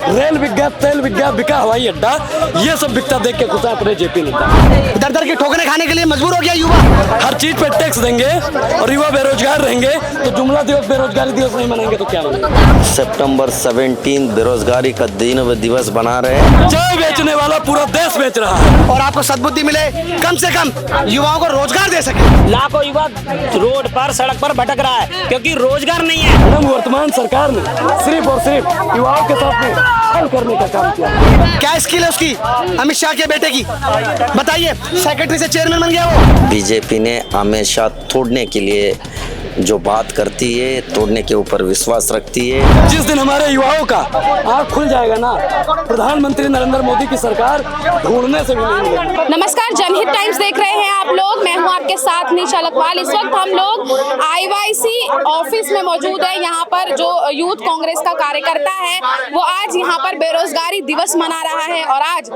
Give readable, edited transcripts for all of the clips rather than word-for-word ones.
Rail बिक गया, तेल बिक गया, बिका हवाई अड्डा, ये सब बिकता देख के खुश अपने जेपी नेता। दर दर की ठोकरें खाने के लिए मजबूर हो गया युवा। हर चीज पे टैक्स देंगे और युवा बेरोजगार रहेंगे तो जुमला दिवस बेरोजगारी दिवस नहीं मनाएंगे तो क्या मनाएंगे। सितंबर 17 बेरोजगारी का दिवस बना रहे हैं। चाय बेचने वाला पूरा देश बेच रहा है। और आपको सद्बुद्धि मिले, कम से कम युवाओं को रोजगार दे सके। लाखों युवा रोड पर सड़क पर भटक रहा है क्योंकि रोजगार नहीं है। मैडम वर्तमान सरकार ने सिर्फ और सिर्फ युवाओं के साथ में हल करने का काम किया। क्या स्किल है उसकी, अमित शाह के बेटे की, बताइए। सेक्रेटरी से चेयरमैन बन गया वो। बीजेपी ने हमेशा तोड़ने के लिए जो बात करती है, तोड़ने के ऊपर विश्वास रखती है। जिस दिन हमारे युवाओं का आँख खुल जाएगा ना, प्रधानमंत्री नरेंद्र मोदी की सरकार ढूंढने से भी नहीं मिलेगी। नमस्कार, जनहित टाइम्स देख रहे हैं आप लोग। मैं हूं आपके साथ निशा लखवाल। इस वक्त हम लोग आईवाईसी ऑफिस में मौजूद है। यहाँ पर जो यूथ कांग्रेस का कार्यकर्ता है वो आज यहाँ पर बेरोजगारी दिवस मना रहा है और आज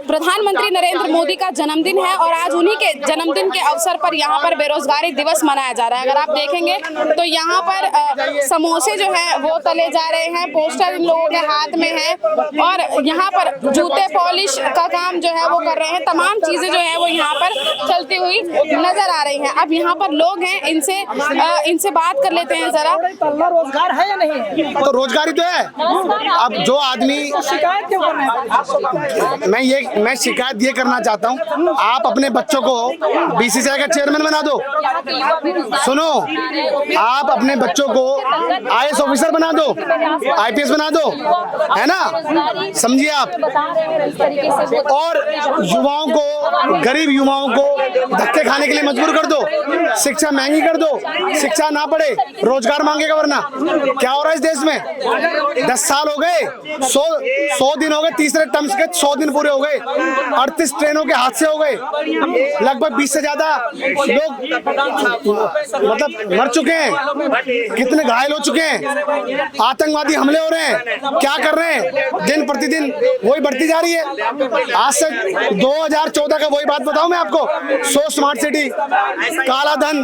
प्रधानमंत्री नरेंद्र मोदी का जन्मदिन है और आज उन्हीं के जन्मदिन के अवसर पर यहाँ पर बेरोजगारी दिवस मनाया जा रहा है। अगर आप देखेंगे तो यहाँ पर समोसे जो है वो तले जा रहे हैं, पोस्टर इन लोगों के हाथ में है और यहाँ पर जूते पॉलिश का काम जो है वो कर रहे हैं। तमाम चीजें जो है वो यहाँ पर चलती हुई नजर आ रही हैं। अब यहाँ पर लोग हैं, इनसे बात कर लेते हैं जरा। रोजगार है या नहीं? तो रोजगारी तो है। अब जो आदमी शिकायत क्यों कर रहे हैं? मैं शिकायत ये करना चाहता हूँ, आप अपने बच्चों को बीसीसीआई का चेयरमैन बना दो। सुनो, आप अपने बच्चों को आईएएस ऑफिसर बना दो, आईपीएस बना दो, है ना, समझिए आप। और युवाओं को, गरीब युवाओं को धक्के खाने के लिए मजबूर कर दो, शिक्षा महंगी कर दो, शिक्षा ना पढ़े, रोजगार मांगेगा। वरना क्या हो रहा है इस देश में? 10 साल हो गए, 100 दिन हो गए, तीसरे टर्म्स के 100 दिन पूरे हो गए, 38 ट्रेनों के हादसे हो गए, लगभग 20 से ज्यादा लोग मतलब मर चुके हैं, कितने घायल हो चुके हैं, आतंकवादी हमले हो रहे हैं। क्या कर रहे हैं? दिन प्रतिदिन वही बढ़ती जा रही है। आज से 2014 का वही बात बताऊं मैं आपको, 100 स्मार्ट सिटी, काला धन,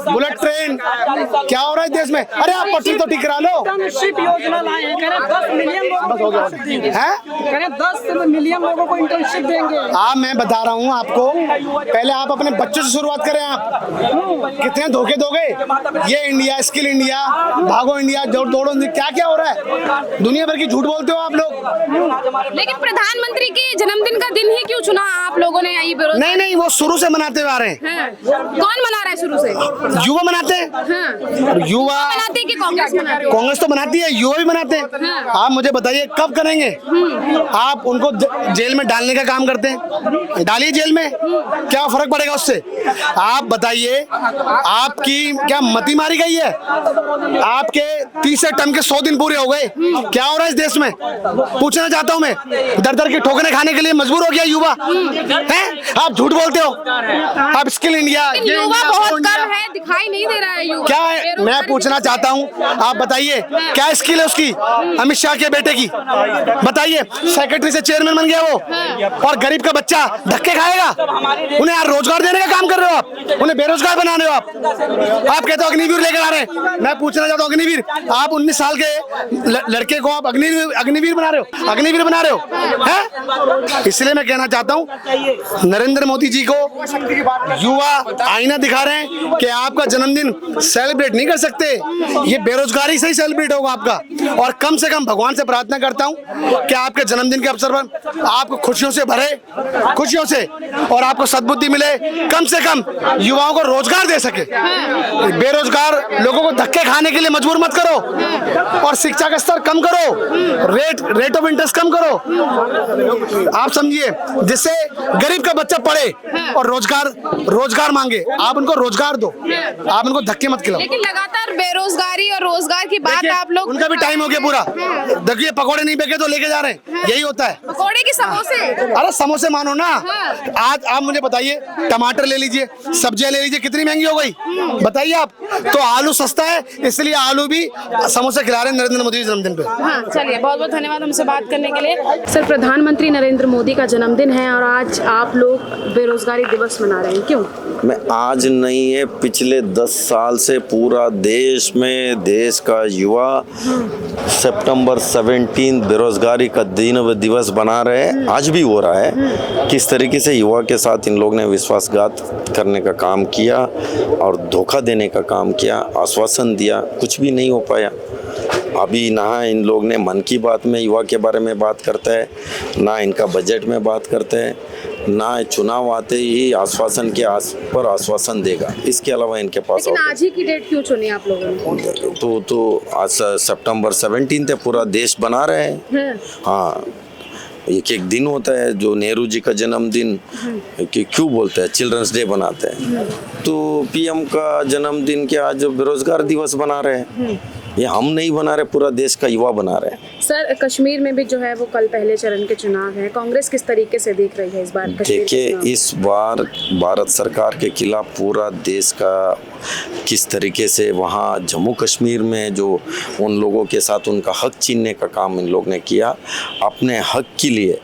बुलेट ट्रेन, क्या हो रहा है देश में? अरे आप पटरी तो ठीक करा लो। योजना लाए हैं, 10 मिलियन लोगों को हैं? 10 मिलियन लोगों को इंटर्नशिप देंगे। मैं बता रहा हूँ आपको, पहले आप अपने बच्चों से शुरुआत करें। आप कितने धोखे दोगे? ये इंडिया, स्किल इंडिया, भागो इंडिया, दौड़ो, क्या क्या हो रहा है? दुनिया भर की झूठ बोलते हो आप लोग। लेकिन प्रधानमंत्री के जन्मदिन का दिन ही क्यों चुना आप लोगों ने? नहीं, वो शुरू से मनाते हुए आ रहे हैं। कौन मना रहा है शुरू से? युवा मनाते हैं। युवा मनाते कि कांग्रेस मनाती है? कांग्रेस तो बनाती है, युवा भी बनाते हैं। आप मुझे बताइए कब करेंगे? आप उनको जेल में डालने का काम करते हैं, डालिए जेल में, क्या फर्क पड़ेगा उससे? आप बताइए, आपकी क्या मती मारी गई है? आपके 30 टर्म के 100 दिन पूरे हो गए, क्या हो रहा है इस देश में? पूछना चाहता हूँ मैं। दर दर की ठोकरें खाने के लिए मजबूर हो गया युवा है। आप झूठ बोलते हो। आप स्किल इंडिया, युवा बहुत कम है, दिखाई नहीं दे रहा है युवा। क्या है? मैं पूछना चाहता हूँ, आप बताइए क्या स्किल है उसकी, अमित शाह के बेटे की, बताइए। सेक्रेटरी से चेयरमैन बन गया वो और गरीब का बच्चा धक्के खाएगा। उन्हें यार रोजगार देने का काम कर रहे हो आप, उन्हें बेरोजगार बना रहे हो आप कहते हो अग्निवीर लेकर आ रहे हैं। मैं पूछना चाहता हूँ, अग्निवीर, आप 19 साल के लड़के को आप अग्निवीर बना रहे हो, अग्निवीर बना रहे हो हैं? इसलिए मैं कहना चाहता हूँ, नरेंद्र मोदी जी को युवा आईना दिखा रहे हैं कि आपका जन्मदिन सेलिब्रेट नहीं कर सकते, ये बेरोजगारी से ही सेलिब्रेट होगा आपका। और कम से कम भगवान से प्रार्थना करता हूँ कि आपके जन्मदिन के अवसर पर आपको खुशियों से भरे, खुशियों से, और आपको सद्बुद्धि मिले, कम से कम युवाओं को रोजगार दे सके। बेरोजगार लोगों को धक्के खाने के लिए मजबूर मत करो और शिक्षा का स्तर कम करो, रेट ऑफ इंटरेस्ट कम करो। आप समझिए, जिससे गरीब का बच्चा पढ़े और रोजगार मांगे, आप उनको रोजगार दो, आप उनको धक्के मत खिलाओ। लेकिन लगातार बेरोजगारी और रोजगार की बात आप लोग, उनका भी टाइम हो गया पूरा। देखिए, पकौड़े नहीं बेचे तो लेके जा रहे हैं, यही होता है। पकौड़े की समोसे? अरे समोसे मानो ना। आज आप मुझे बताइए, टमाटर ले लीजिए, सब्जियां ले लीजिए, कितनी महंगी हो गई बताइए आप। तो आलू सस्ता है, इसलिए आलू भी समोसे खिला रहे हैं नरेंद्र मोदी जन्मदिन पे। हाँ, चलिए, बहुत बहुत धन्यवाद हमसे बात करने के लिए। सर, प्रधानमंत्री नरेंद्र मोदी का जन्मदिन है और आज आप लोग बेरोजगारी दिवस मना रहे हैं, क्यों? मैं आज नहीं है, पिछले 10 साल से पूरा देश में देश का युवा सितंबर 17 बेरोजगारी का दिवस बना रहे हैं। आज भी हो रहा है। किस तरीके से युवा के साथ इन लोग ने विश्वासघात करने का काम किया और धोखा देने का काम किया, आश्वासन दिया, कुछ भी नहीं हो पाया। अभी ना इन लोग ने मन की बात में युवा के बारे में बात करता है, ना इनका बजट में बात करते हैं, ना चुनाव आते ही आश्वासन के पर आश्वासन देगा। इसके अलावा इनके पास लेकिन आज ही की डेट क्यों चुनी आप लोगों ने? तो आज सितंबर 17 पूरा देश बना रहे हैं। हाँ, एक एक दिन होता है जो नेहरू जी का जन्मदिन कि क्यों बोलते हैं चिल्ड्रंस डे बनाते हैं, तो पीएम का जन्मदिन के आज बेरोजगार दिवस बना रहे हैं। ये हम नहीं बना रहे, पूरा देश का युवा बना रहे हैं। सर, कश्मीर में भी जो है वो कल पहले चरण के चुनाव है, कांग्रेस किस तरीके से देख रही है इस बार? देखिए, इस बार भारत सरकार के खिलाफ पूरा देश का किस तरीके से वहाँ जम्मू कश्मीर में जो उन लोगों के साथ उनका हक छीनने का काम इन लोग ने किया, अपने हक के लिए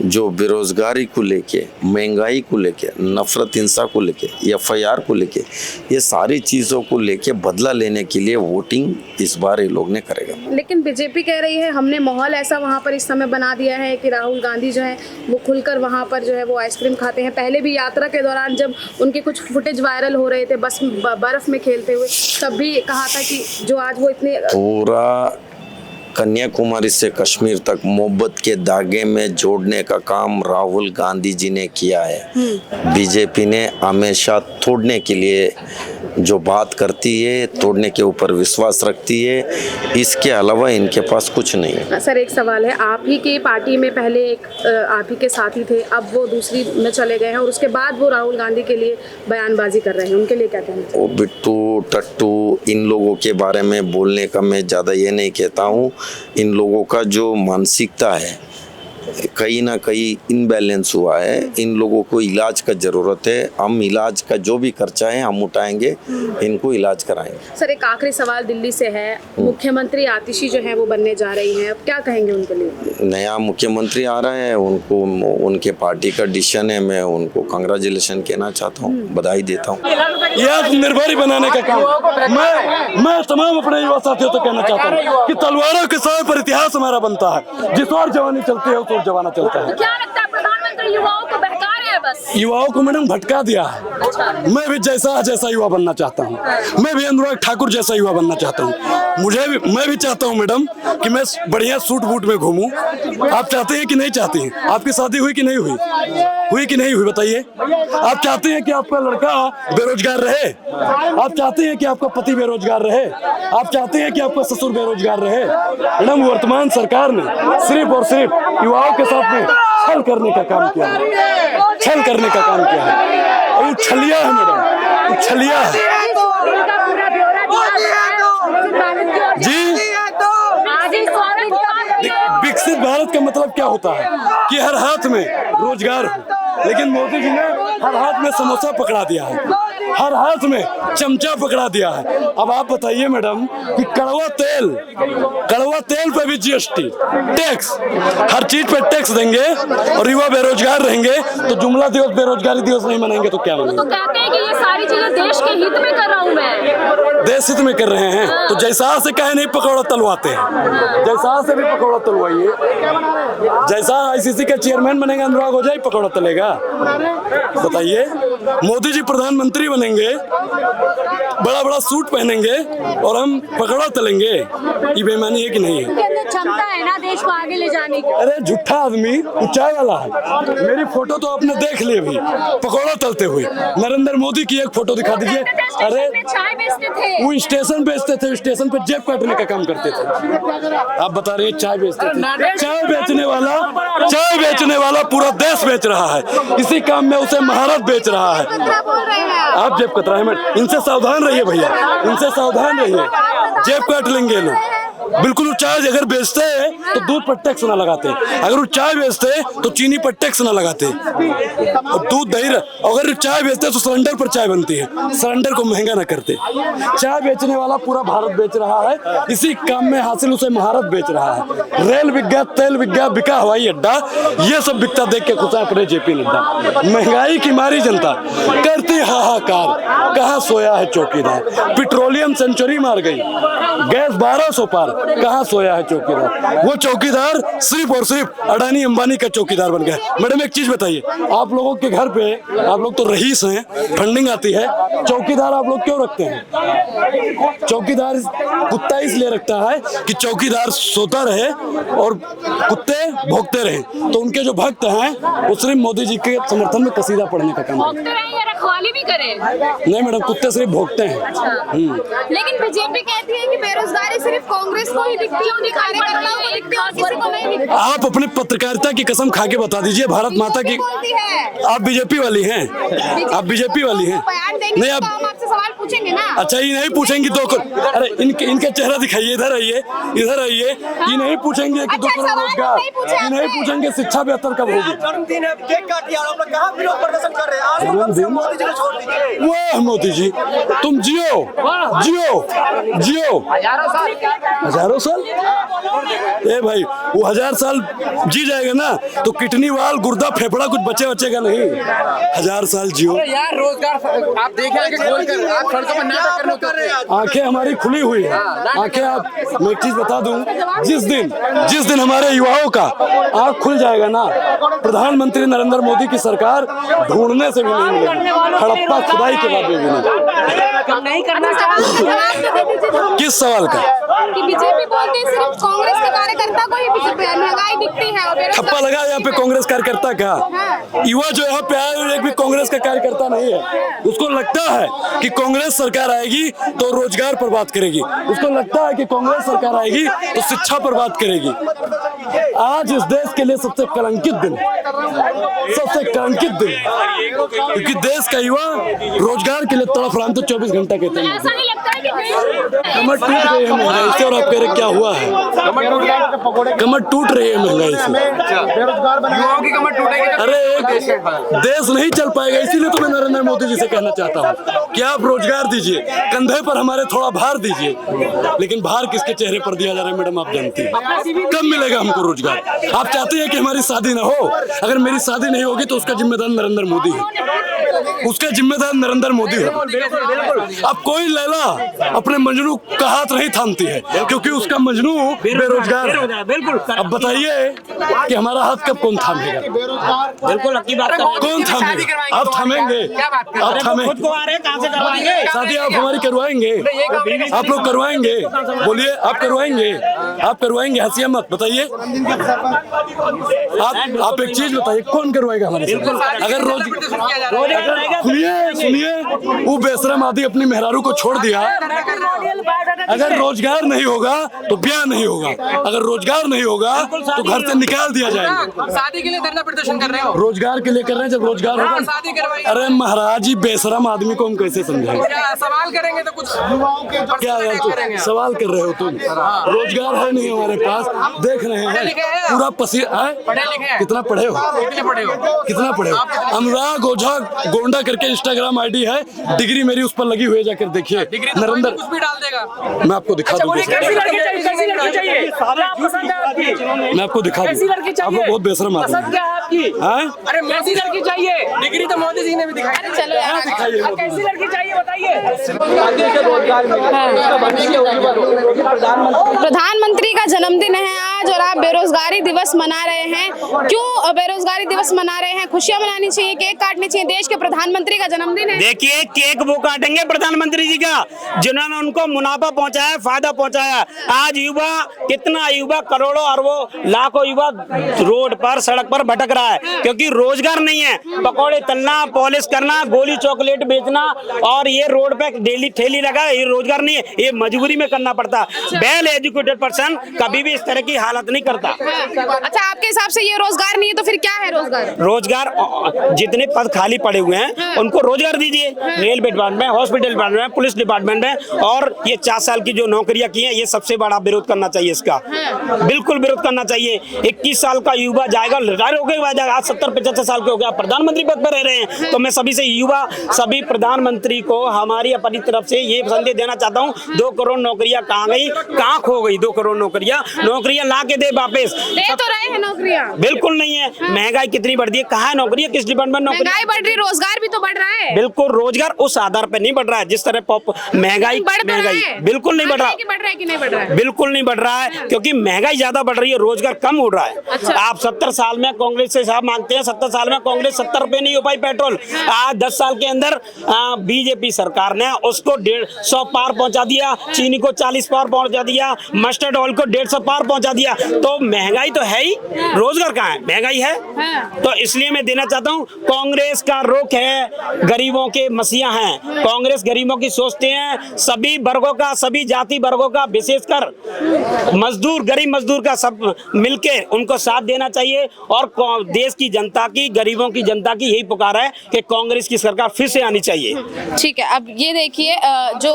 जो बेरोजगारी को लेके, महंगाई को लेके, नफरत हिंसा को लेके, FIR को लेके, ये सारी चीज़ों को लेके बदला लेने के लिए वोटिंग इस बार ये लोग ने करेगा। लेकिन बीजेपी कह रही है हमने माहौल ऐसा वहाँ पर इस समय बना दिया है कि राहुल गांधी जो है वो खुलकर वहाँ पर जो है वो आइसक्रीम खाते हैं। पहले भी यात्रा के दौरान जब उनके कुछ फुटेज वायरल हो रहे थे बस बर्फ में खेलते हुए, तब भी कहा था कि जो आज वो इतने पूरा कन्याकुमारी से कश्मीर तक मोहब्बत के धागे में जोड़ने का काम राहुल गांधी जी ने किया है। बीजेपी ने हमेशा तोड़ने के लिए जो बात करती है, तोड़ने के ऊपर विश्वास रखती है, इसके अलावा इनके पास कुछ नहीं है। सर, एक सवाल है, आप ही की पार्टी में पहले एक आप ही के साथी थे, अब वो दूसरी में चले गए हैं और उसके बाद वो राहुल गांधी के लिए बयानबाजी कर रहे हैं, उनके लिए क्या कहना? वो बिट्टू टट्टू इन लोगों के बारे में बोलने का मैं ज़्यादा ये नहीं कहता हूँ। इन लोगों का जो मानसिकता है कहीं ना कहीं इनबैलेंस हुआ है। इन लोगों को इलाज का ज़रूरत है। हम इलाज का जो भी खर्चा है हम उठाएंगे, इनको इलाज कराएंगे। सर, एक आखिरी सवाल दिल्ली से है, मुख्यमंत्री आतिशी जो है वो बनने जा रही हैं, अब क्या कहेंगे उनके लिए? नया मुख्यमंत्री आ रहा है, उनको उनके पार्टी का डिसीजन है, मैं उनको कांग्रेचुलेशन कहना चाहता हूँ, बधाई देता हूँ। ये आत्मनिर्भर बनाने का काम मैं तमाम अपने युवा साथियों से कहना चाहता हूँ कि तलवारों के समय पर इतिहास हमारा बनता है। जिस और जवानी चलती है उस और जमाना चलता है। क्या लगता है प्रधानमंत्री युवाओं को बहका रहे हैं? बस युवाओं को मैडम भटका दिया है। मैं भी जैसा युवा बनना चाहता हूँ। मैं भी अनुराग ठाकुर जैसा युवा बनना चाहता हूँ। मैं भी चाहता हूँ मैडम कि मैं बढ़िया सूट बूट में घूमूं। आप चाहते हैं कि नहीं चाहते हैं? आपकी शादी हुई कि नहीं हुई? हुई कि नहीं हुई बताइए? आप चाहते हैं कि आपका लड़का बेरोजगार रहे? आप चाहते हैं कि आपका पति बेरोजगार रहे? आप चाहते हैं कि आपका ससुर बेरोजगार रहे? मैडम, वर्तमान सरकार ने सिर्फ और सिर्फ युवाओं के साथ में छल करने का काम किया है। छल करने का काम किया है। और ये छलिया है मैडम, ये छलिया है जी। विकसित भारत का मतलब क्या होता है कि हर हाथ में रोजगार हो, लेकिन मोदी जी ने हर हाथ में समोसा पकड़ा दिया है, हर हाथ में चमचा पकड़ा दिया है। अब आप बताइए मैडम कि कड़वा तेल पे भी GST टैक्स, हर चीज पे टैक्स देंगे और युवा बेरोजगार रहेंगे तो जुमला दिवस बेरोजगारी दिवस नहीं मनाएंगे तो क्या मनाएंगे? तो कहते हैं कि ये सारी चीजें देश के हित में कर रहा हूँ मैं। देश हित में कर रहे हैं तो जैसा से काहे नहीं पकौड़ा तलवाते हैं? जैसा से भी पकौड़ा तलवाइए। जैसा ICC का चेयरमैन बनेगा अनुराग हो जाए, पकौड़ा तलेगा? बताइए। मोदी जी प्रधानमंत्री बनेंगे, बड़ा बड़ा सूट पहनेंगे और हम पकौड़ा तलेंगे, ये बेईमानी है कि नहीं है? क्षमता है ना देश को आगे ले जाने की। अरे झूठा आदमी ऊंचाई वाला है। मेरी फोटो तो आपने देख ली अभी पकौड़ा तलते हुए। नरेंद्र मोदी की एक फोटो दिखा दीजिए। अरे चाय बेचते थे, वो स्टेशन बेचते थे, स्टेशन पे जेब काटने का काम करते थे। आप बता रहे हैं चाय बेचते थे। चाय बेचने वाला पूरा देश बेच रहा है। इसी काम में उसे महारत बेच रहा है। आप जेब कतरा है मैडम, इनसे सावधान रहिए भैया, इनसे सावधान रहिए। जेब काट लेंगे लोग। बिल्कुल, चाय अगर बेचते हैं तो दूध पर टैक्स ना लगाते, अगर वो चाय बेचते तो चीनी पर टैक्स ना लगाते, और दूध दही अगर चाय बेचते तो सिलेंडर पर चाय बनती है, सिलेंडर को महंगा ना करते। चाय बेचने वाला पूरा भारत बेच रहा है, इसी काम में हासिल उसे महारत बेच रहा है। रेल बिक गया, तेल बिक गया, बिका हवाई अड्डा, ये सब बिकता देख के खुश है अपने JP नड्डा। महंगाई की मारी जनता करती हाहाकार, कहाँ सोया है चौकीदार। पेट्रोलियम सेंचुरी मार गई, गैस 1200 पार, कहाँ सोया है चौकीदार। वो चौकीदार सिर्फ और सिर्फ अडानी अंबानी का चौकीदार बन गया। मैडम एक चीज बताइए, आप लोगों के घर पे, आप लोग तो रईस हैं, फंडिंग आती है, चौकीदार आप लोग क्यों रखते हैं? चौकीदार कुत्ता इसलिए रखता है कि चौकीदार सोता रहे और कुत्ते भौंकते रहे। तो उनके जो भक्त हैं वो सिर्फ मोदी जी के समर्थन में कसीदा पढ़ने का काम करते हैं। रखवाली भी करें? नहीं मैडम, कुत्ते सिर्फ भौंकते हैं। लेकिन बीजेपी कहती है कि बेरोजगारी सिर्फ कांग्रेस को ही दिखती है, उन्हीं कार्यकर्ताओं को दिखती है और किसी को नहीं दिखती। आप अपने पत्रकारिता की कसम खा के बता दीजिए, भारत माता की। आप बीजेपी वाली हैं? आप बीजेपी वाली हैं? नहीं, आप हम आपसे सवाल पूछेंगे ना। अच्छा, ये नहीं पूछेंगे तो अरे इनका चेहरा दिखाइए, इधर आइए, इधर आइए। ये नहीं पूछेंगे कि 2 करोड़ रोजगार, ये नहीं पूछेंगे शिक्षा बेहतर कब होगी। जन्मदिन है, केक काट दिया, आप लोग कहाँ विरोध प्रदर्शन कर रहे हैं? आज मोदी जी को छोड़ दीजिए। वाह मोदी जी, तुम जियो जियो जियो हजारों साल। ए भाई, वो 1000 साल जी जाएगा ना तो किडनी वाल, गुर्दा, फेफड़ा कुछ बचेगा नहीं। 1000 साल जियो। यार रोजगार आप देख रहे हैं कि खोलकर आप सड़कों पर नाटक करने उतर रहे हैं। आंखें हमारी खुली हुई है, आंखें। आप मैं एक चीज बता दूं, जिस दिन हमारे युवाओं का आंख खुल जाएगा ना, प्रधानमंत्री नरेंद्र मोदी की सरकार ढूंढने से भी नहीं मिलेगी, हड़प्पा खुदाई के बाद भी नहीं। किस सवाल का? कि बीजेपी बोलती है सिर्फ कांग्रेस के कार्यकर्ता को ही महंगाई दिखती है और ठप्पा लगा यहाँ पे कांग्रेस कार्यकर्ता का। युवा जो यहाँ पे आया एक भी कांग्रेस का कार्यकर्ता नहीं है। उसको लगता है कि कांग्रेस सरकार आएगी तो रोजगार पर बात करेगी, उसको लगता है कि कांग्रेस सरकार आएगी तो शिक्षा पर बात करेगी। आज इस देश के लिए सबसे कलंकित दिन, सबसे कलंकित दिन, क्योंकि देश का युवा रोजगार के लिए तड़फ रहा है। तो 24 घंटा कहते हैं ऐसा नहीं लगता है कि कमर टूट रही है महंगाई से। और आप कह रहे क्या हुआ है? कमर टूट रही है महंगाई से। युवाओं की कमर टूटेगी। अरे एक देश नहीं चल पाएगा। इसीलिए तो मैं नरेंद्र मोदी जी से कहना चाहता हूँ कि आप रोजगार दीजिए, कंधे पर हमारे थोड़ा भार दीजिए। लेकिन भार किसके चेहरे पर दिया जा रहा है मैडम, आप जानती हैं। कब मिलेगा हमको रोजगार? आप चाहते हैं कि हमारी शादी ना हो? अगर मेरी शादी नहीं होगी तो उसका जिम्मेदार नरेंद्र मोदी है, उसका जिम्मेदार नरेंद्र मोदी है। अब कोई लैला अपने मजनू का हाथ नहीं थामती है, क्योंकि उसका मजनू बेरोजगार है। बिल्कुल। अब बताइए कि हमारा हाथ कब कौन थामेगा? बिल्कुल अच्छी बात कर। कौन थामेगा? आप थामेंगे? आप थामेंगे? खुद को आ रहे हैं, कहाँ से करवाएंगे? शादी आप हमारी करवाएंगे? आप लोग करवाएंगे? बोलिए, आप करवाएंगे? आप करवाएंगे? हंसिया मत, बताइए। आप एक चीज बताइए, कौन करवाएगा हमारे साथ? अगर सुनिए, वो बेशरम आदि अपनी मेहरारू को छोड़ दिया। अगर रोजगार नहीं होगा तो ब्याह नहीं होगा, अगर रोजगार नहीं होगा तो घर से निकाल दिया जाएगा। शादी के लिए धरना प्रदर्शन कर रहे हो? रोजगार के लिए कर रहे हैं, जब रोजगार होगा। शादी करवाइए। अरे महाराज जी, बेशरम आदमी को हम कैसे समझाएं? सवाल करेंगे तो कुछ क्या यार, तुम सवाल कर रहे हो? तुम रोजगार है नहीं हमारे पास, देख रहे हैं पूरा पसीना। कितना पढ़े हो? कितना पढ़े हो? अनुराग ओझा गोंडा करके इंस्टाग्राम आईडी है, डिग्री मेरी उस पर लगी हुई है, जाकर देखिए। नरेंद्र कुछ भी डाल देगा। मैं आपको दिखा दूंगा, मैं आपको दिखा दूंगा। आप लोग बहुत बेशरम आदमी हैं। अरे कैसी लड़की चाहिए? डिग्री तो मोदी जी ने भी दिखाई। चलो यार, कैसी लड़की चाहिए बताइए? प्रधानमंत्री का जन्मदिन है आज और आप बेरोजगारी दिवस मना रहे हैं। क्यों बेरोजगारी दिवस मना रहे हैं? खुशियां मनानी चाहिए, केक काटनी चाहिए, देश के प्रधानमंत्री का जन्मदिन है। देखिए, केक वो काटेंगे प्रधानमंत्री जी का जिन्होंने उनको मुनाफा पहुंचाया, फायदा पहुंचाया। आज युवा, कितना युवा, करोड़ों अरबों लाखों युवा रोड पर, सड़क पर भटक रहा है क्योंकि रोजगार नहीं है। पकौड़े तलना, पॉलिश करना, गोली चॉकलेट बेचना और ये रोड पे डेली ठेली लगा, ये रोजगार नहीं है, ये मजबूरी में करना पड़ता। वेल एजुकेटेड पर्सन कभी भी इस तरह की हालत नहीं करता। अच्छा, आपके हिसाब से ये रोजगार नहीं है तो फिर क्या है रोजगार? रोजगार, जितने पद खाली पड़े हुए हैं उनको रोजगार दीजिए। रेलवे डिपार्टमेंट में, हॉस्पिटल डिपार्टमेंट में, पुलिस डिपार्टमेंट में। और ये 4 साल की जो नौकरियां की हैं, ये सबसे बड़ा विरोध करना चाहिए इसका। बिल्कुल विरोध करना चाहिए। 21 साल का युवा जाएगा, रिटायर होकर जाएगा। आज 70-75 साल के हो गया, प्रधानमंत्री पद पर रह रहे हैं। तो मैं सभी से युवा, सभी प्रधानमंत्री को हमारी अपनी तरफ से ये संदेश देना चाहता हूँ, 2 करोड़ नौकरियां कहाँ गई, कहाँ खो गई? 2 करोड़ नौकरियां ला के दे वापस। दे तो रहे हैं नौकरियां, बिल्कुल नहीं है। महंगाई कितनी बढ़ रही है, कहाँ है नौकरी है, किस डिपार्टमेंट में नौकरी? महंगाई बढ़ रही, रोजगार भी तो बढ़ रहा है। बिल्कुल, रोजगार उस आधार पर नहीं बढ़ रहा है जिस तरह महंगाई बिल्कुल नहीं बढ़ रहा, बढ़ रहा है कि नहीं बढ़ रहा है? बिल्कुल नहीं बढ़ रहा है, क्योंकि महंगाई ज्यादा बढ़ रही है, रोजगार कम हो रहा है। अच्छा। आप 70 साल में कांग्रेस से साहब मानते हैं, 70 साल में कांग्रेस 70 रुपए नहीं हो पाई पेट्रोल। आज 10 साल के अंदर बीजेपी सरकार ने उसको 150 पार पहुंचा दिया, चीनी को 40 पार पहुंचा दिया, मस्टर्ड ऑयल को 150 पार पहुंचा दिया। तो महंगाई तो है ही, रोजगार कहाँ है? महंगाई है। तो इसलिए मैं देना चाहता हूँ, कांग्रेस का रुख है गरीबों के मसीहा हैं। कांग्रेस गरीबों की सोचते हैं, सभी वर्गों का, सभी जाति वर्गों का, विशेषकर मजदूर, गरीब मजदूर का सब मिलके उनको साथ देना चाहिए। और देश की जनता की, गरीबों की जनता की यही पुकार है कि कांग्रेस की सरकार फिर से आनी चाहिए। ठीक है, अब ये देखिए, जो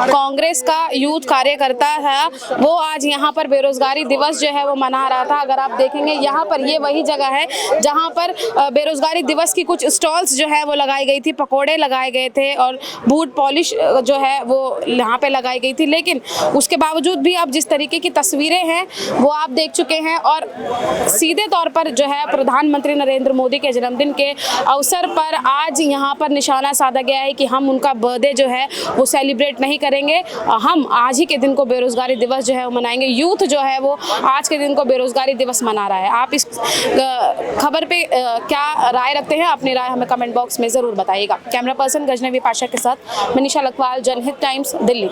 कांग्रेस का यूथ कार्यकर्ता है वो आज यहाँ पर बेरोजगारी दिवस जो है वो मना रहा था। अगर आप देखेंगे यहाँ पर, ये वही जगह है जहाँ पर बेरोजगारी दिवस की कुछ स्टॉल्स जो है वो लगाई गई थी, पकोड़े लगाए गए थे और बूट पॉलिश जो है वो यहाँ पे लगाई गई थी। लेकिन उसके बावजूद भी अब जिस तरीके की तस्वीरें हैं वो आप देख चुके हैं। और सीधे तौर पर जो है प्रधानमंत्री नरेंद्र मोदी के जन्मदिन के अवसर पर आज यहाँ पर निशाना साधा गया है कि हम उनका बर्थडे जो है वो सेलिब्रेट नहीं करेंगे, हम आज ही के दिन को बेरोजगारी दिवस जो है वो मनाएंगे। यूथ जो है वो आज के दिन को बेरोजगारी दिवस मना रहा है। आप इस खबर पे क्या राय रखते हैं? अपनी राय हमें कमेंट बॉक्स में जरूर बताइएगा। कैमरा पर्सन गजनवी पाशा के साथ मनीषा लखवाल, जनहित टाइम्स, दिल्ली।